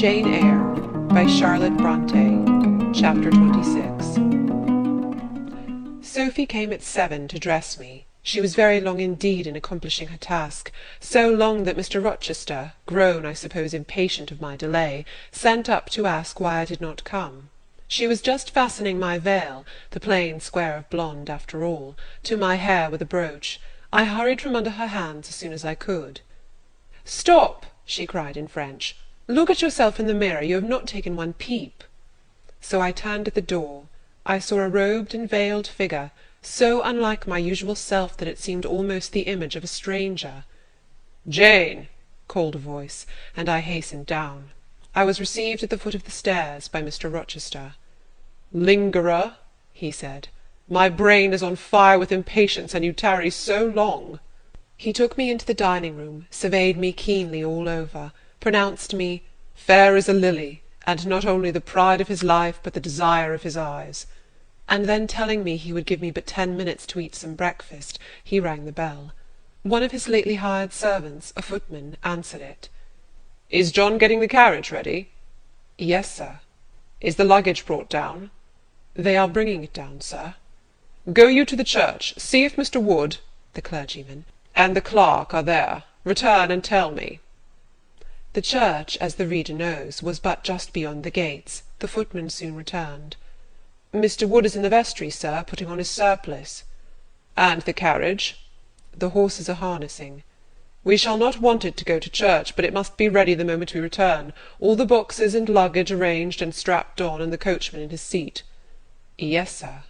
Jane Eyre by Charlotte Bronte. Chapter 26. Sophie came at 7 to dress me. She was very long indeed in accomplishing her task, so long that Mr. Rochester, grown, I suppose, impatient of my delay, sent up to ask why I did not come. She was just fastening my veil, the plain square of blonde after all, to my hair with a brooch. I hurried from under her hands as soon as I could. "Stop!" she cried in French. "Look at yourself in the mirror. You have not taken one peep." So I turned at the door. I saw a robed and veiled figure, so unlike my usual self that it seemed almost the image of a stranger. "Jane!" called a voice, and I hastened down. I was received at the foot of the stairs by Mr. Rochester. "Lingerer," he said, "my brain is on fire with impatience, and you tarry so long." He took me into the dining-room, surveyed me keenly all over, pronounced me "fair as a lily, and not only the pride of his life, but the desire of his eyes," and then telling me he would give me but 10 minutes to eat some breakfast, he rang the bell. One of his lately hired servants, a footman, answered it. "Is John getting the carriage ready?" "Yes, sir." "Is the luggage brought down?" "They are bringing it down, sir." "Go you to the church, see if Mr. Wood," the clergyman, "and the clerk are there. Return and tell me." The church, as the reader knows, was but just beyond the gates. The footman soon returned. "Mr. Wood is in the vestry, sir, putting on his surplice." "And the carriage?" "The horses are harnessing." "We shall not want it to go to church, but it must be ready the moment we return, all the boxes and luggage arranged and strapped on, and the coachman in his seat." "Yes, sir."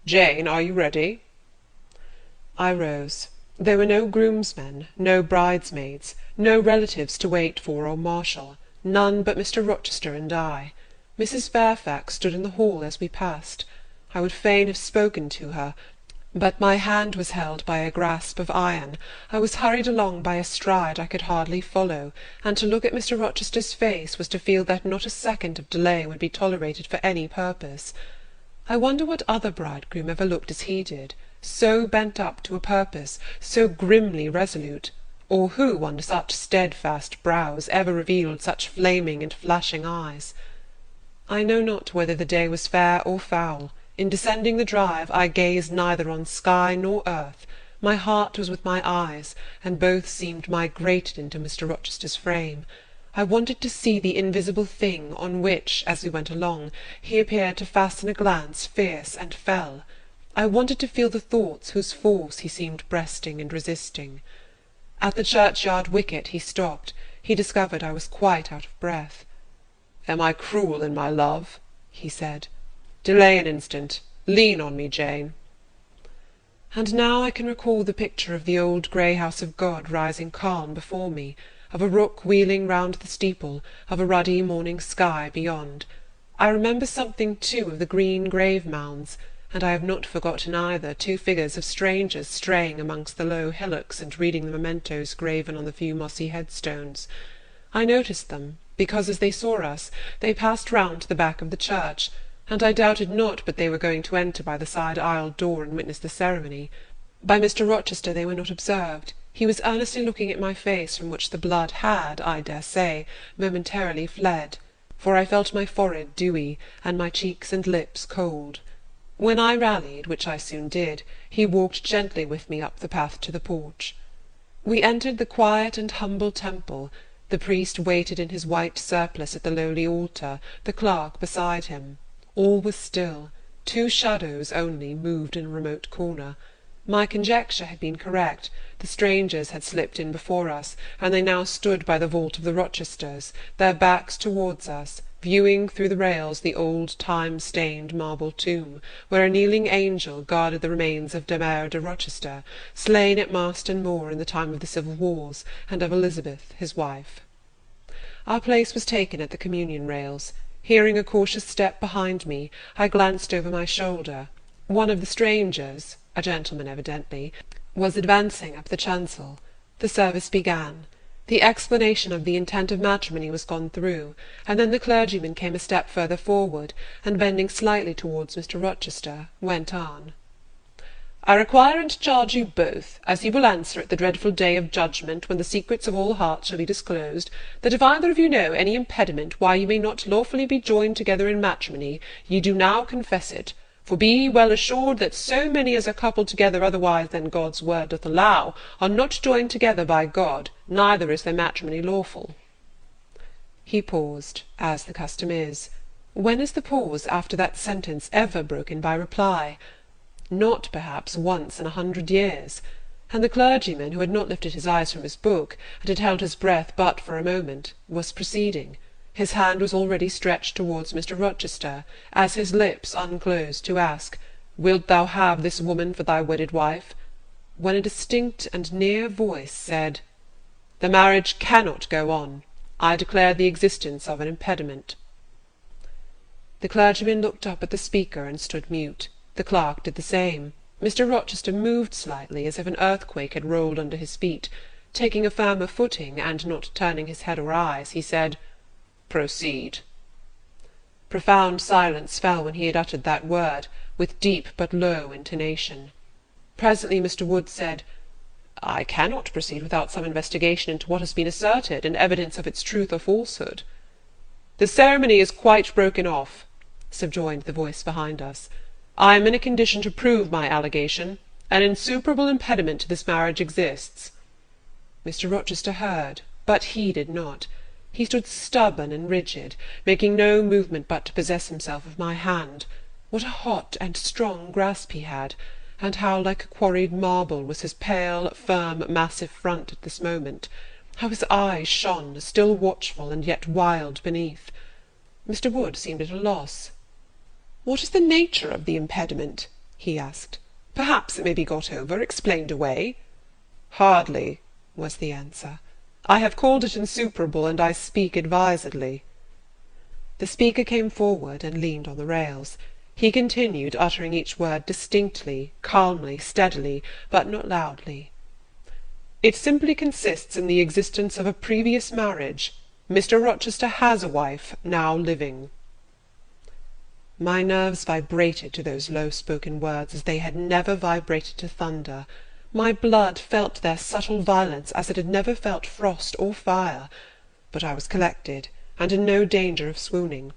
"Jane, are you ready?" I rose. There were no groomsmen, no bridesmaids, no relatives to wait for or marshal, none but Mr. Rochester and I. Mrs. Fairfax stood in the hall as we passed. I would fain have spoken to her, but my hand was held by a grasp of iron. I was hurried along by a stride I could hardly follow, and to look at Mr. Rochester's face was to feel that not a second of delay would be tolerated for any purpose. I wonder what other bridegroom ever looked as he did, so bent up to a purpose, so grimly resolute, or who, under such steadfast brows, ever revealed such flaming and flashing eyes. I know not whether the day was fair or foul. In descending the drive, I gazed neither on sky nor earth. My heart was with my eyes, and both seemed migrated into Mr. Rochester's frame. I wanted to see the invisible thing on which, as we went along, he appeared to fasten a glance fierce and fell. I wanted to feel the thoughts whose force he seemed breasting and resisting. At the churchyard wicket he stopped. He discovered I was quite out of breath. "Am I cruel in my love?" he said. "Delay an instant. Lean on me, Jane." And now I can recall the picture of the old grey house of God rising calm before me, of a rook wheeling round the steeple, of a ruddy morning sky beyond. I remember something, too, of the green grave mounds, and I have not forgotten either 2 figures of strangers straying amongst the low hillocks and reading the mementos graven on the few mossy headstones. I noticed them, because as they saw us, they passed round to the back of the church, and I doubted not but they were going to enter by the side aisle door and witness the ceremony. By Mr. Rochester they were not observed. He was earnestly looking at my face, from which the blood had, I dare say, momentarily fled, for I felt my forehead dewy, and my cheeks and lips cold. When I rallied, which I soon did, he walked gently with me up the path to the porch. We entered the quiet and humble temple. The priest waited in his white surplice at the lowly altar, the clerk beside him. All was still. 2 shadows only moved in a remote corner. My conjecture had been correct. The strangers had slipped in before us, and they now stood by the vault of the Rochesters, their backs towards us, viewing through the rails the old time-stained marble tomb, where a kneeling angel guarded the remains of Eyre de Rochester, slain at Marston Moor in the time of the civil wars, and of Elizabeth his wife. Our place was taken at the communion rails. Hearing a cautious step behind me, I glanced over my shoulder. One of the strangers, a gentleman evidently, was advancing up the chancel. The service began. The explanation of the intent of matrimony was gone through, and then the clergyman came a step further forward, and bending slightly towards Mr. Rochester, went on. I require and charge you both, as you will answer at the dreadful day of judgment, when the secrets of all hearts shall be disclosed, that if either of you know any impediment why you may not lawfully be joined together in matrimony, ye do now confess it. For be ye well assured that so many as are coupled together otherwise than God's word doth allow, are not joined together by God, neither is their matrimony lawful. He paused, as the custom is. When is the pause after that sentence ever broken by reply? Not, perhaps, once in 100 years. And the clergyman, who had not lifted his eyes from his book, and had held his breath but for a moment, was proceeding. His hand was already stretched towards Mr. Rochester, as his lips unclosed to ask, "Wilt thou have this woman for thy wedded wife?" when a distinct and near voice said, "The marriage cannot go on. I declare the existence of an impediment." The clergyman looked up at the speaker and stood mute. The clerk did the same. Mr. Rochester moved slightly, as if an earthquake had rolled under his feet. Taking a firmer footing, and not turning his head or eyes, he said, "Proceed." Profound silence fell when he had uttered that word, with deep but low intonation. Presently Mr. Wood said, "I cannot proceed without some investigation into what has been asserted, and evidence of its truth or falsehood." "The ceremony is quite broken off," subjoined the voice behind us. "I am in a condition to prove my allegation. An insuperable impediment to this marriage exists." Mr. Rochester heard, but heeded not. He stood stubborn and rigid, making no movement but to possess himself of my hand. What a hot and strong grasp he had, and how like quarried marble was his pale, firm, massive front at this moment! How his eyes shone, still watchful and yet wild beneath! Mr. Wood seemed at a loss. "What is the nature of the impediment?" he asked. "Perhaps it may be got over, explained away." "Hardly," was the answer. "I have called it insuperable, and I speak advisedly." The speaker came forward and leaned on the rails. He continued, uttering each word distinctly, calmly, steadily, but not loudly. "It simply consists in the existence of a previous marriage. Mr. Rochester has a wife, now living." My nerves vibrated to those low-spoken words as they had never vibrated to thunder. My blood felt their subtle violence as it had never felt frost or fire. But I was collected, and in no danger of swooning.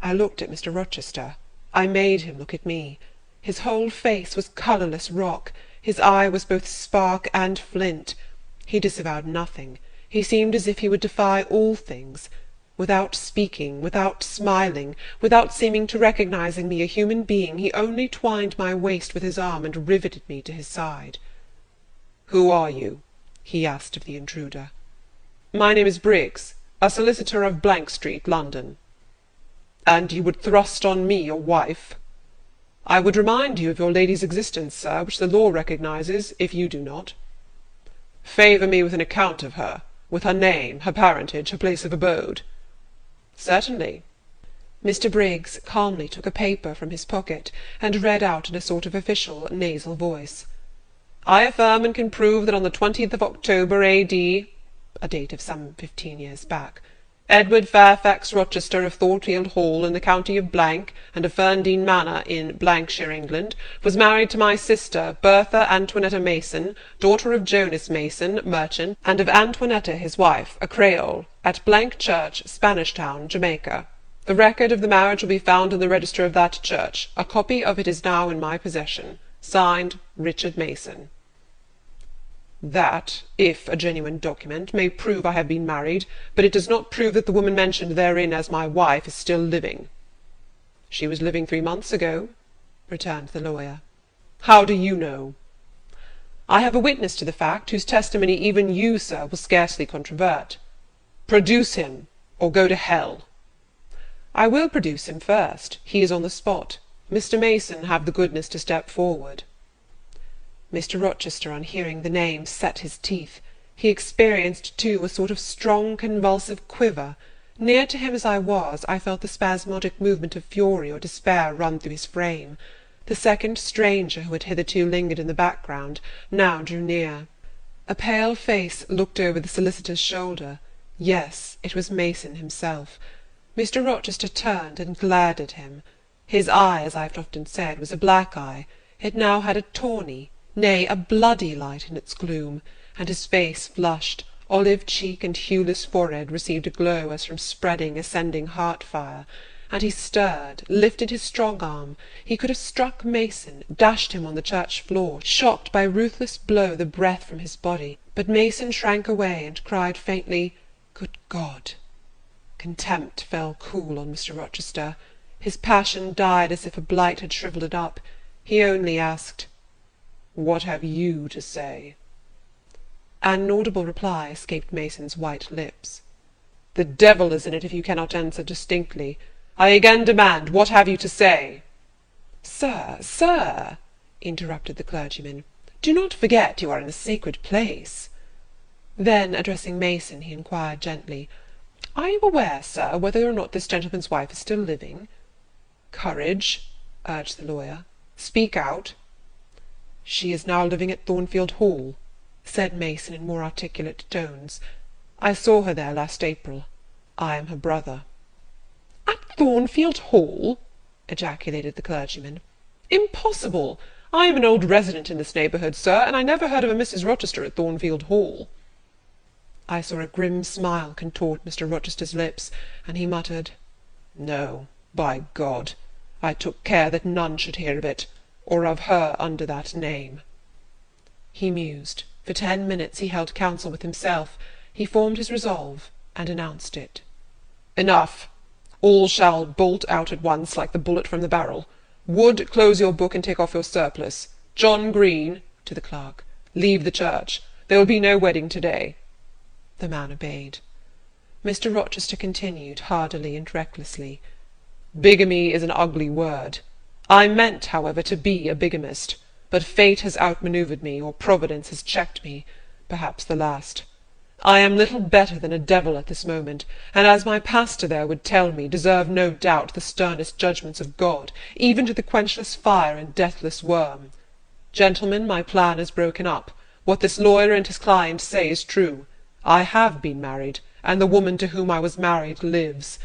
I looked at Mr. Rochester. I made him look at me. His whole face was colourless rock. His eye was both spark and flint. He disavowed nothing. He seemed as if he would defy all things. Without speaking, without smiling, without seeming to recognizing me a human being, he only twined my waist with his arm and riveted me to his side. "Who are you?" he asked of the intruder. "My name is Briggs, a solicitor of Street, London." "And you would thrust on me your wife?" "I would remind you of your lady's existence, sir, which the law recognizes, if you do not." "Favour me with an account of her, with her name, her parentage, her place of abode." "Certainly." Mr. Briggs calmly took a paper from his pocket, and read out in a sort of official nasal voice, "I affirm and can prove that on the 20th of October, A.D., a date of some 15 years back, Edward Fairfax Rochester of Thornfield Hall in the county of Blank, and of Ferndean Manor in Blankshire, England, was married to my sister, Bertha Antoinetta Mason, daughter of Jonas Mason, merchant, and of Antoinetta his wife, a Creole, at Blank Church, Spanish Town, Jamaica. The record of the marriage will be found in the register of that church. A copy of it is now in my possession. Signed, Richard Mason. That, if a genuine document, may prove I have been married, but it does not prove that the woman mentioned therein as my wife is still living." "She was living 3 months ago," returned the lawyer. "How do you know?" "I have a witness to the fact, whose testimony even you, sir, will scarcely controvert." "Produce him, or go to hell." "I will produce him first. He is on the spot. Mr. Mason, have the goodness to step forward." Mr. Rochester, on hearing the name, set his teeth. He experienced, too, a sort of strong convulsive quiver. Near to him as I was, I felt the spasmodic movement of fury or despair run through his frame. The second stranger, who had hitherto lingered in the background, now drew near. A pale face looked over the solicitor's shoulder. Yes, it was Mason himself. Mr. Rochester turned and glared at him. His eye, as I have often said, was a black eye. It now had a tawny, nay, a bloody light in its gloom, and his face flushed, olive cheek and hueless forehead received a glow as from spreading, ascending heart-fire, and he stirred, lifted his strong arm. He could have struck Mason, dashed him on the church floor, shocked by a ruthless blow the breath from his body, but Mason shrank away and cried faintly, "Good God!" Contempt fell cool on Mr. Rochester. His passion died as if a blight had shrivelled it up. He only asked, "What have you to say?" An inaudible reply escaped Mason's white lips. "The devil is in it if you cannot answer distinctly. I again demand, what have you to say?" Sir, interrupted the clergyman, do not forget you are in a sacred place. Then, addressing Mason, he inquired gently, "Are you aware, sir, whether or not this gentleman's wife is still living?" "Courage," urged the lawyer. "Speak out." "She is now living at Thornfield Hall," said Mason in more articulate tones. "I saw her there last April. I am her brother." "At Thornfield Hall!" ejaculated the clergyman. "Impossible! I am an old resident in this neighbourhood, sir, and I never heard of a Mrs. Rochester at Thornfield Hall." I saw a grim smile contort Mr. Rochester's lips, and he muttered, "No, by God! I took care that none should hear of it, or of her under that name." He mused. For 10 minutes he held counsel with himself. He formed his resolve, and announced it. "Enough! All shall bolt out at once like the bullet from the barrel. Wood, close your book and take off your surplice. John Green," to the clerk, "leave the church. There will be no wedding to-day." The man obeyed. Mr. Rochester continued, hardily and recklessly, "Bigamy is an ugly word. I meant, however, to be a bigamist, but fate has outmanoeuvred me, or Providence has checked me, perhaps the last. I am little better than a devil at this moment, and, as my pastor there would tell me, deserve no doubt the sternest judgments of God, even to the quenchless fire and deathless worm. Gentlemen, my plan is broken up. What this lawyer and his client say is true. I have been married, and the woman to whom I was married lives.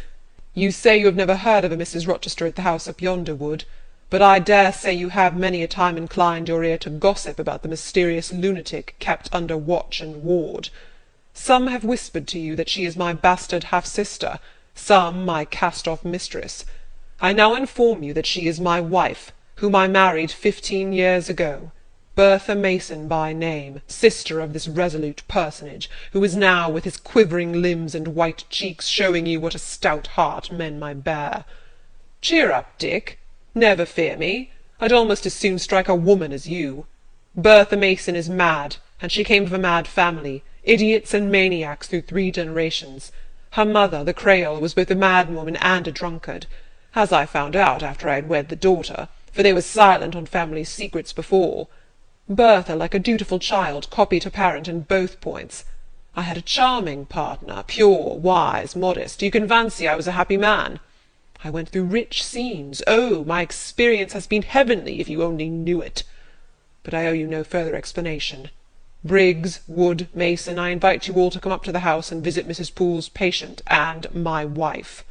You say you have never heard of a Mrs. Rochester at the house up yonder, Wood, but I dare say you have many a time inclined your ear to gossip about the mysterious lunatic kept under watch and ward. Some have whispered to you that she is my bastard half-sister, some my cast-off mistress. I now inform you that she is my wife, whom I married 15 years ago, Bertha Mason by name, sister of this resolute personage, who is now, with his quivering limbs and white cheeks, showing you what a stout heart men might bear. Cheer up, Dick. Never fear me. I'd almost as soon strike a woman as you. Bertha Mason is mad, and she came of a mad family, idiots and maniacs through 3 generations. Her mother, the Creole, was both a madwoman and a drunkard, as I found out after I had wed the daughter, for they were silent on family secrets before. Bertha, like a dutiful child, copied her parent in both points. I had a charming partner, pure, wise, modest. You can fancy I was a happy man. I went through rich scenes. Oh, my experience has been heavenly, if you only knew it. But I owe you no further explanation. Briggs, Wood, Mason, I invite you all to come up to the house and visit Mrs. Poole's patient and my wife.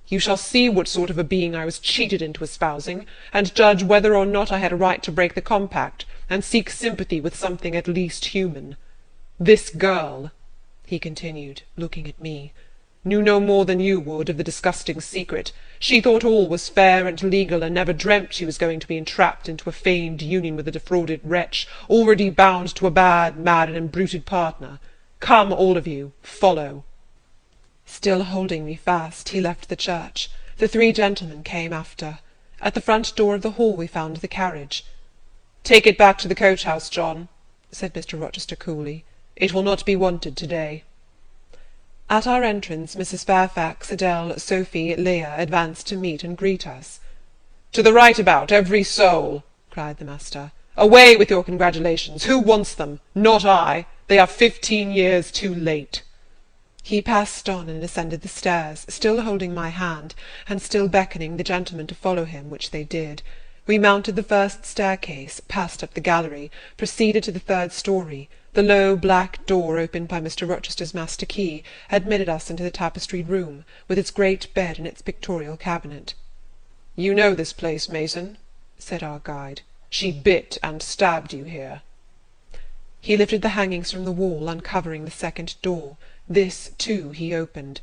You shall see what sort of a being I was cheated into espousing, and judge whether or not I had a right to break the compact, and seek sympathy with something at least human. This girl," he continued, looking at me, "knew no more than you would of the disgusting secret. She thought all was fair and legal, and never dreamt she was going to be entrapped into a feigned union with a defrauded wretch, already bound to a bad, mad, and embruted partner. Come, all of you, follow." Still holding me fast, he left the church. The 3 gentlemen came after. At the front door of the hall we found the carriage. "Take it back to the coach-house, John," said Mr. Rochester coolly. "It will not be wanted to-day." At our entrance, Mrs. Fairfax, Adele, Sophie, Leah advanced to meet and greet us. "To the right about, every soul!" cried the master. "Away with your congratulations! Who wants them? Not I! They are 15 years too late." He passed on and ascended the stairs, still holding my hand, and still beckoning the gentlemen to follow him, which they did. We mounted the first staircase, passed up the gallery, proceeded to the 3rd story. The low black door, opened by Mr. Rochester's master key, admitted us into the tapestried room, with its great bed and its pictorial cabinet. "You know this place, Mason?" said our guide. She bit and stabbed you here." He lifted the hangings from the wall, uncovering the second door. This, too, he opened.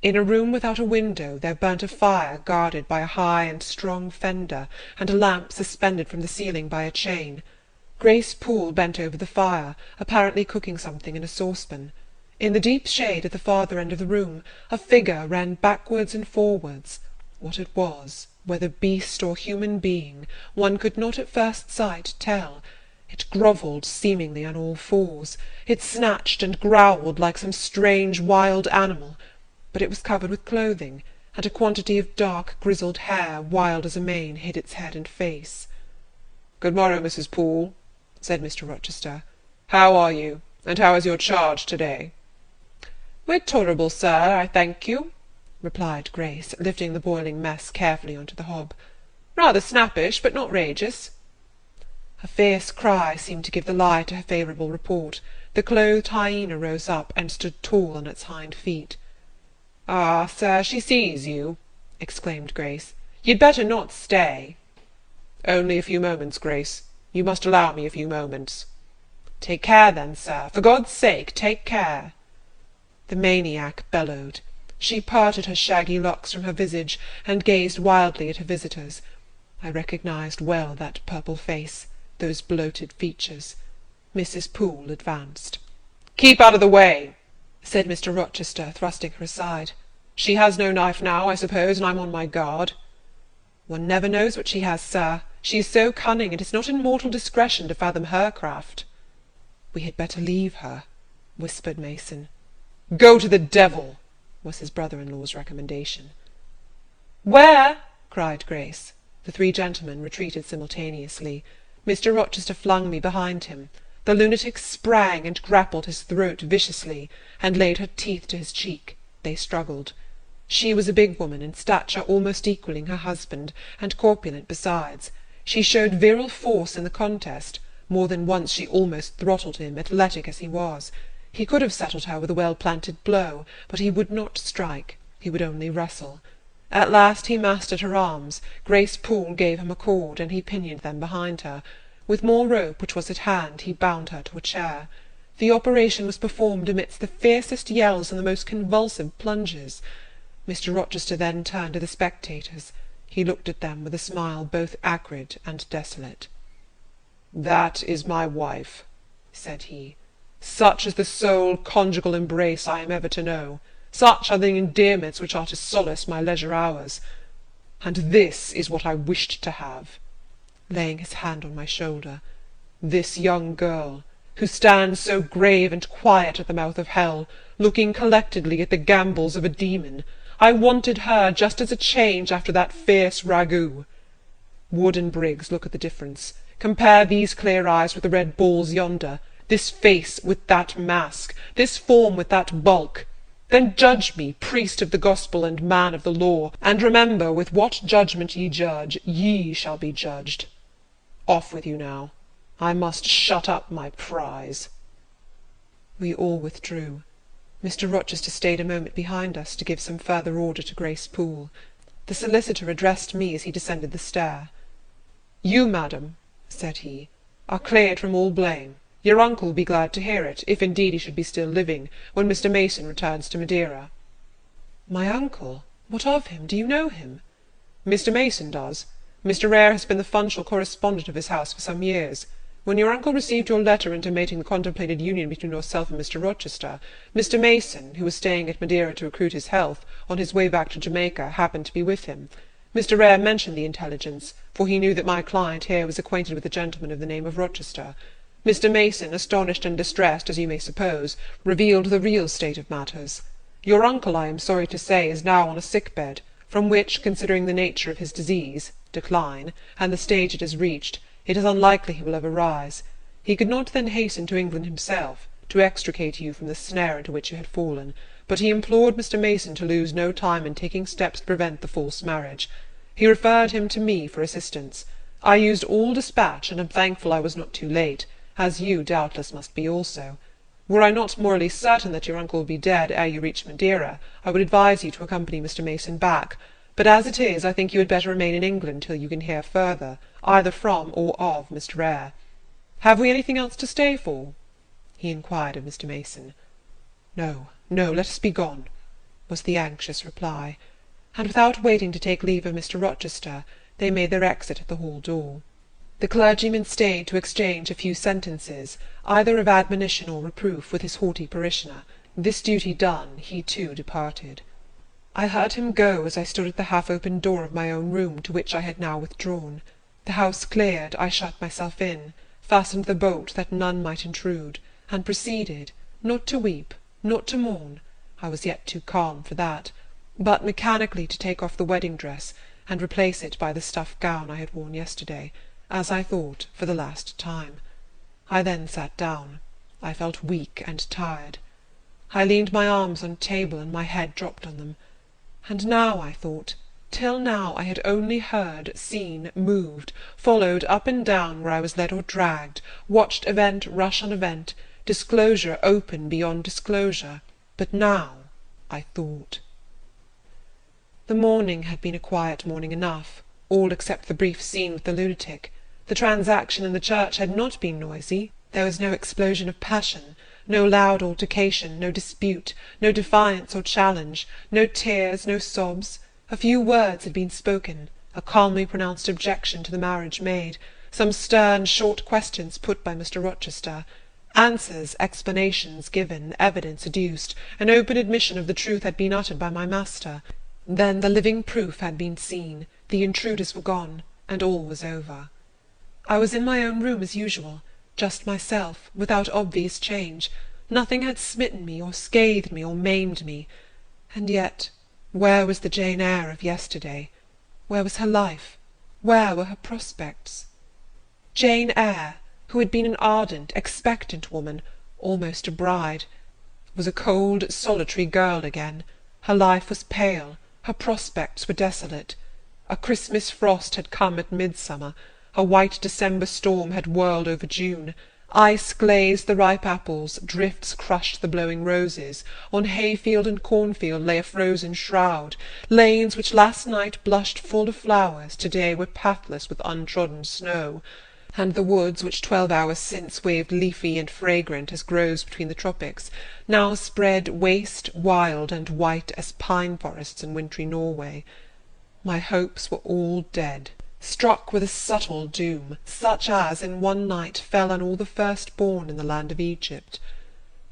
In a room without a window there burnt a fire guarded by a high and strong fender, and a lamp suspended from the ceiling by a chain. Grace Poole bent over the fire, apparently cooking something in a saucepan. In the deep shade at the farther end of the room a figure ran backwards and forwards. What it was, whether beast or human being, one could not at first sight tell. It grovelled seemingly on all fours. It snatched and growled like some strange wild animal, but it was covered with clothing, and a quantity of dark grizzled hair, wild as a mane, hid its head and face. "Good morrow, Mrs. Poole," said Mr. Rochester. "How are you, and how is your charge to-day?" "We're tolerable, sir, I thank you," replied Grace, lifting the boiling mess carefully on to the hob. "Rather snappish, but not rageous." A fierce cry seemed to give the lie to her favourable report. The clothed hyena rose up, and stood tall on its hind feet. "Ah, sir, she sees you," exclaimed Grace. "You'd better not stay." "Only a few moments, Grace. You must allow me a few moments." "Take care, then, sir. For God's sake, take care." The maniac bellowed. She parted her shaggy locks from her visage, and gazed wildly at her visitors. I recognized well that purple face, those bloated features. Mrs. Poole advanced. "Keep out of the way," said Mr. Rochester, thrusting her aside. "She has no knife now, I suppose, and I'm on my guard." "One never knows what she has, sir. She is so cunning, it is not in mortal discretion to fathom her craft." "We had better leave her," whispered Mason. "Go to the devil," was his brother-in-law's recommendation. "Where?" cried Grace. The three gentlemen retreated simultaneously. Mr. Rochester flung me behind him. The lunatic sprang and grappled his throat viciously, and laid her teeth to his cheek. They struggled. She was a big woman, in stature almost equalling her husband, and corpulent besides. She showed virile force in the contest. More than once she almost throttled him, athletic as he was. He could have settled her with a well-planted blow, but he would not strike. He would only wrestle. At last he mastered her arms. Grace Poole gave him a cord, and he pinioned them behind her. With more rope, which was at hand, he bound her to a chair. The operation was performed amidst the fiercest yells and the most convulsive plunges. Mr. Rochester then turned to the spectators. He looked at them with a smile both acrid and desolate. "That is my wife," said he. "Such is the sole conjugal embrace I am ever to know. Such are the endearments which are to solace my leisure hours. And this is what I wished to have," laying his hand on my shoulder, "this young girl, who stands so grave and quiet at the mouth of hell, looking collectedly at the gambols of a demon. I wanted her just as a change after that fierce ragout. Wood and Briggs, look at the difference. Compare these clear eyes with the red balls yonder, this face with that mask, this form with that bulk. Then judge me, priest of the gospel and man of the law, and remember with what judgment ye judge, ye shall be judged. Off with you now. I must shut up my prize." We all withdrew. Mr. Rochester stayed a moment behind us to give some further order to Grace Poole. The solicitor addressed me as he descended the stair. "You, madam," said he, "are cleared from all blame. Your uncle will be glad to hear it, if indeed he should be still living, when Mr. Mason returns to Madeira." "My uncle? What of him? Do you know him?" "Mr. Mason does. Mr. Eyre has been the functional correspondent of his house for some years. When your uncle received your letter intimating the contemplated union between yourself and Mr. Rochester, Mr. Mason, who was staying at Madeira to recruit his health, on his way back to Jamaica, happened to be with him. Mr. Eyre mentioned the intelligence, for he knew that my client here was acquainted with a gentleman of the name of Rochester. Mr. Mason, astonished and distressed, as you may suppose, revealed the real state of matters. Your uncle, I am sorry to say, is now on a sick-bed, from which, considering the nature of his disease, decline, and the stage it has reached, it is unlikely he will ever rise. He could not then hasten to England himself, to extricate you from the snare into which you had fallen, but he implored Mr. Mason to lose no time in taking steps to prevent the false marriage. He referred him to me for assistance. I used all dispatch, and am thankful I was not too late, as you doubtless must be also. Were I not morally certain that your uncle will be dead ere you reach Madeira, I would advise you to accompany Mr. Mason back, but as it is, I think you had better remain in England till you can hear further, either from or of Mr. Eyre. Have we anything else to stay for?" he inquired of Mr. Mason. "No, no, let us be gone," was the anxious reply, and without waiting to take leave of Mr. Rochester, they made their exit at the hall door. The clergyman stayed to exchange a few sentences, either of admonition or reproof, with his haughty parishioner. This duty done, he too departed. I heard him go as I stood at the half-open door of my own room, to which I had now withdrawn. The house cleared, I shut myself in, fastened the bolt that none might intrude, and proceeded, not to weep, not to mourn, I was yet too calm for that, but mechanically to take off the wedding dress, and replace it by the stuff gown I had worn yesterday, as I thought, for the last time. I then sat down. I felt weak and tired. I leaned my arms on the table, and my head dropped on them. And now, I thought, till now I had only heard, seen, moved, followed up and down where I was led or dragged, watched event rush on event, disclosure open beyond disclosure, but now I thought. The morning had been a quiet morning enough, all except the brief scene with the lunatic. The transaction in the church had not been noisy. There was no explosion of passion, no loud altercation, no dispute, no defiance or challenge, no tears, no sobs. A few words had been spoken, a calmly pronounced objection to the marriage made, some stern, short questions put by Mr. Rochester, answers, explanations given, evidence adduced, an open admission of the truth had been uttered by my master. Then the living proof had been seen, the intruders were gone, and all was over. I was in my own room as usual, just myself, without obvious change. Nothing had smitten me, or scathed me, or maimed me. And yet, where was the Jane Eyre of yesterday? Where was her life? Where were her prospects? Jane Eyre, who had been an ardent, expectant woman, almost a bride, was a cold, solitary girl again. Her life was pale, her prospects were desolate. A Christmas frost had come at midsummer, a white December storm had whirled over June. Ice glazed the ripe apples, drifts crushed the blowing roses. On hayfield and cornfield lay a frozen shroud. Lanes which last night blushed full of flowers, to-day were pathless with untrodden snow. And the woods, which 12 hours since waved leafy and fragrant as groves between the tropics, now spread waste, wild, and white as pine forests in wintry Norway. My hopes were all dead, struck with a subtle doom, such as in one night fell on all the first-born in the land of Egypt.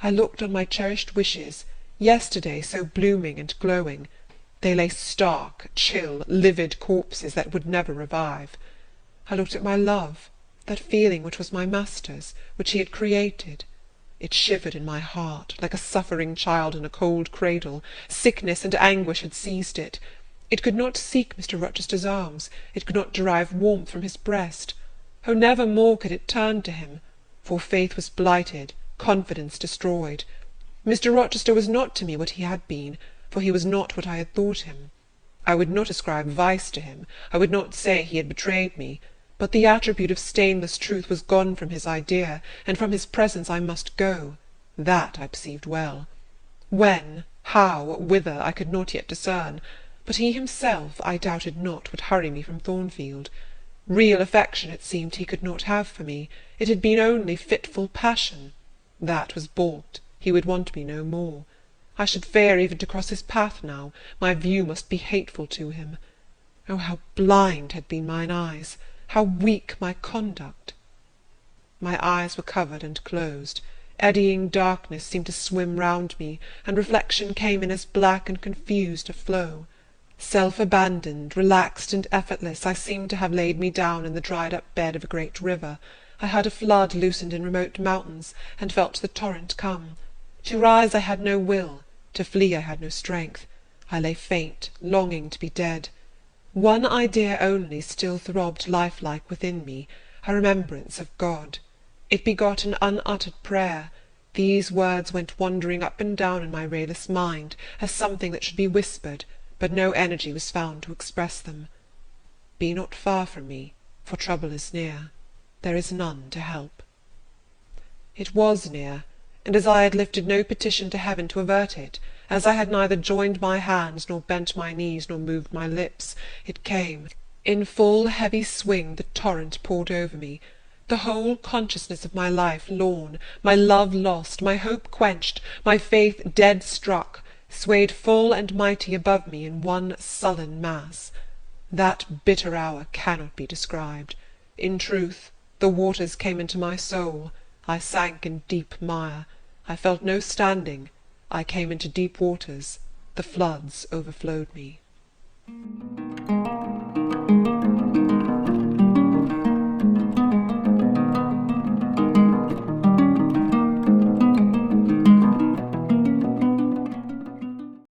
I looked on my cherished wishes, yesterday so blooming and glowing. They lay stark, chill, livid corpses that would never revive. I looked at my love, that feeling which was my master's, which he had created. It shivered in my heart, like a suffering child in a cold cradle. Sickness and anguish had seized it. It could not seek Mr. Rochester's arms, it could not derive warmth from his breast. Oh, never more could it turn to him, for faith was blighted, confidence destroyed. Mr. Rochester was not to me what he had been, for he was not what I had thought him. I would not ascribe vice to him, I would not say he had betrayed me, but the attribute of stainless truth was gone from his idea, and from his presence I must go. That I perceived well. When, how, whither, I could not yet discern, but he himself, I doubted not, would hurry me from Thornfield. Real affection, it seemed, he could not have for me. It had been only fitful passion. That was balked. He would want me no more. I should fear even to cross his path now. My view must be hateful to him. Oh, how blind had been mine eyes! How weak my conduct! My eyes were covered and closed. Eddying darkness seemed to swim round me, and reflection came in as black and confused a flow. Self-abandoned, relaxed and effortless, I seemed to have laid me down in the dried-up bed of a great river. I heard a flood loosened in remote mountains, and felt the torrent come. To rise I had no will, to flee I had no strength. I lay faint, longing to be dead. One idea only still throbbed lifelike within me, a remembrance of God. It begot an unuttered prayer. These words went wandering up and down in my rayless mind, as something that should be whispered, but no energy was found to express them. Be not far from me, for trouble is near. There is none to help. It was near, and as I had lifted no petition to heaven to avert it, As I had neither joined my hands, nor bent my knees, nor moved my lips, it came. In full heavy swing the torrent poured over me. The whole consciousness of my life lorn, my love lost, my hope quenched, my faith dead struck, swayed full and mighty above me in one sullen mass. That bitter hour cannot be described. In truth, the waters came into my soul. I sank in deep mire. I felt no standing. I came into deep waters. The floods overflowed me.